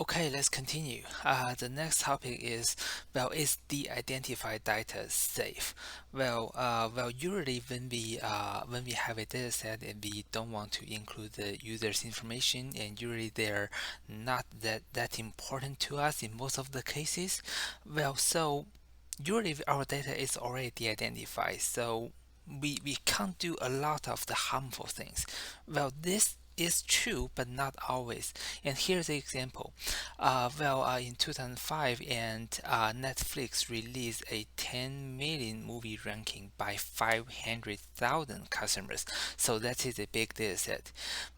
Okay, let's continue. The next topic is, is the identified data safe? Usually when we have a data set and we don't want to include the user's information, and usually they're not that important to us in most of the cases. So usually our data is already de-identified, so we can't do a lot of the harmful things. This is true, but not always. And here's the example. In 2005, and Netflix released a 10 million movie ranking by 500,000 customers. So that is a big data set.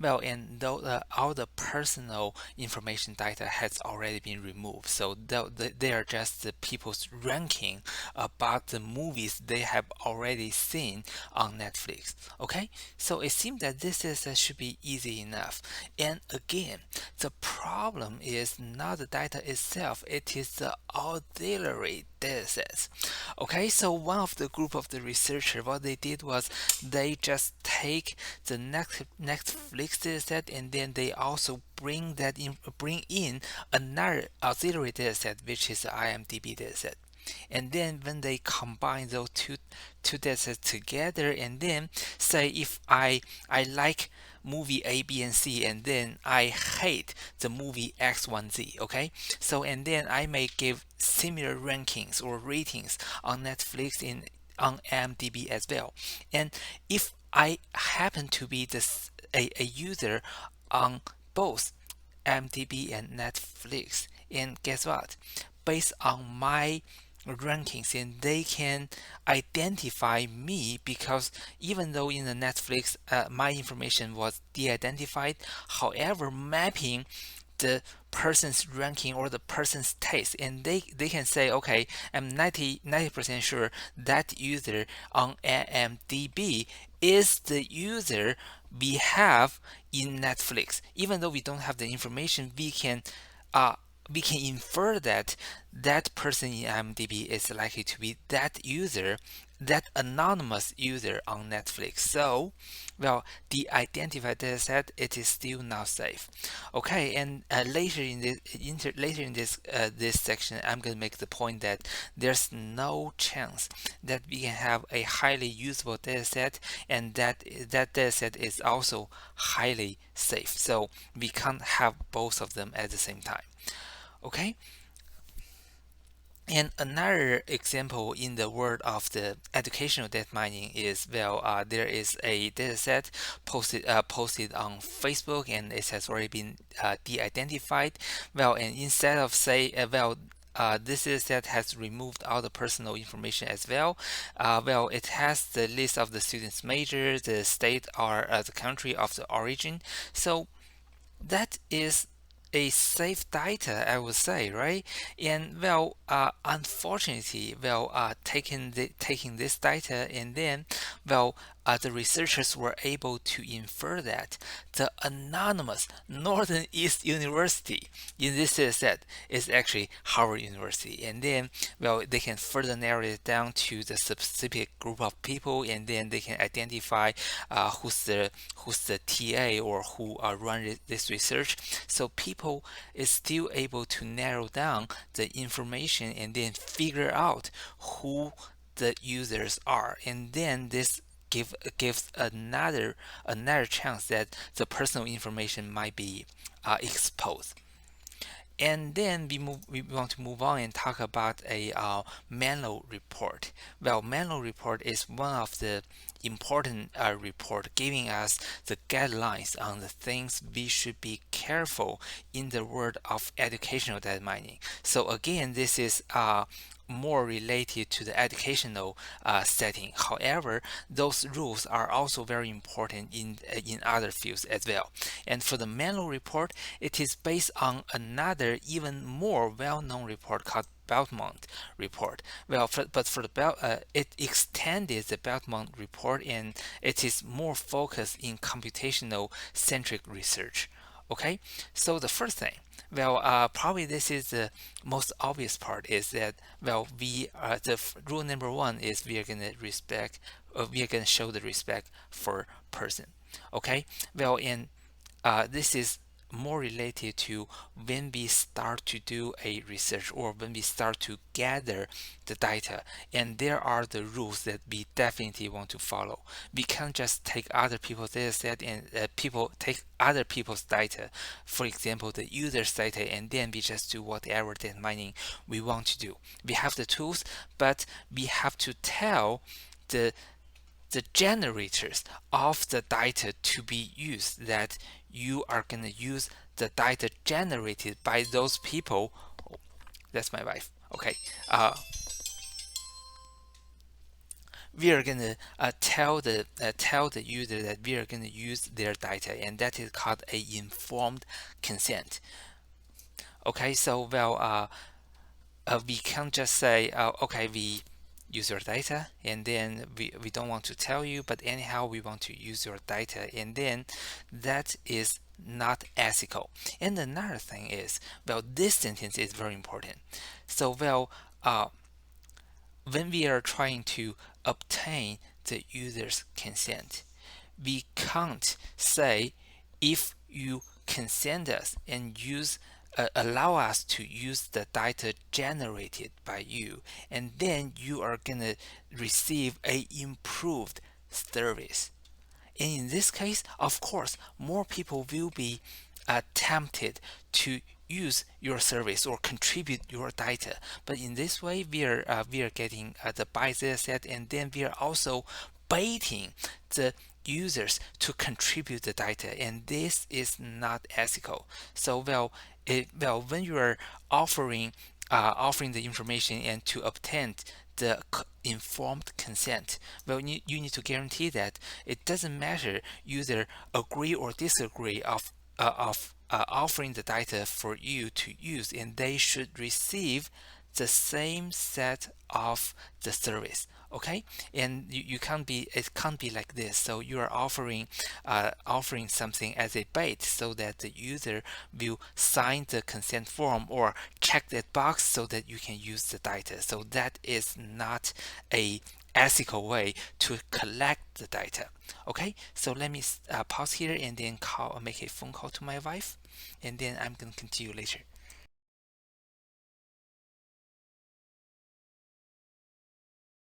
And though all the personal information data has already been removed, so they are just the people's ranking about the movies they have already seen on Netflix. Okay, so it seems that this is should be easy enough. And again, the problem is not the data itself; it is the auxiliary datasets. Okay, so one of the group of the researcher, what they did was they just take the Netflix dataset, and then they also bring in another auxiliary dataset, which is the IMDb dataset. And then when they combine those two datasets together, and then say if I like movie A, B, and C, and then I hate the movie X, Y, Z. Okay, so and then I may give similar rankings or ratings on Netflix and on IMDb as well. And if I happen to be a user on both IMDb and Netflix, and guess what? Based on my rankings, and they can identify me, because even though in the Netflix my information was de-identified, however mapping the person's ranking or the person's taste, and they can say, okay, I'm 90% sure that user on IMDb is the user we have in Netflix. Even though we don't have the information, uh, we can infer that that person in IMDb is likely to be that user, that anonymous user on Netflix. So, the identified dataset, it is still not safe. Okay, and later in this section, I'm going to make the point that there's no chance that we can have a highly usable dataset, and that dataset is also highly safe. So we can't have both of them at the same time. Okay, and another example in the world of the educational data mining is, there is a dataset posted on Facebook, and it has already been de-identified. And instead of say, this dataset has removed all the personal information as well. It has the list of the students' major, the state or the country of the origin. So that is a safe data, I would say, right? And unfortunately, taking this data, and then the researchers were able to infer that the anonymous Northern East University in this data set is actually Harvard University, and then they can further narrow it down to the specific group of people, and then they can identify who's the TA, or who run this research. So people is still able to narrow down the information and then figure out who the users are, and then this gives another chance that the personal information might be exposed. And then we want to move on and talk about a Menlo report. Menlo report is one of the important report giving us the guidelines on the things we should be careful in the world of educational data mining. So again, this is more related to the educational setting. However, those rules are also very important in other fields as well. And for the Menlo report, it is based on another even more well-known report called Belmont report. But for the it extended the Belmont report, and it is more focused in computational centric research. Okay, so the first thing, probably this is the most obvious part, is that rule number one is we are gonna we are gonna show the respect for person. Okay, and this is more related to when we start to do a research or when we start to gather the data, and there are the rules that we definitely want to follow. We can't just take other people's data set and people take other people's data, for example the user's data, and then we just do whatever data mining we want to do. We have the tools, but we have to tell the generators of the data to be used that you are going to use the data generated by those people. Oh, that's my wife. Okay. We are going to tell the user that we are going to use their data, and that is called a informed consent. Okay, so we can't just say, okay, we use your data, and then we don't want to tell you, but anyhow we want to use your data, and then that is not ethical. And another thing is, this sentence is very important. So when we are trying to obtain the user's consent, we can't say, if you consent us and allow us to use the data generated by you, and then you are gonna receive a improved service. And in this case, of course, more people will be tempted to use your service or contribute your data. But in this way, we are getting the bias set, and then we are also baiting the users to contribute the data, and this is not ethical. So when you are offering the information and to obtain the informed consent, you need to guarantee that it doesn't matter user agree or disagree of offering the data for you to use, and they should receive the same set of the service. Okay, and you can't be it can't be like this. So you are offering something as a bait so that the user will sign the consent form or check that box so that you can use the data. So that is not a ethical way to collect the data. Okay, so let me pause here and then make a phone call to my wife, and then I'm going to continue later.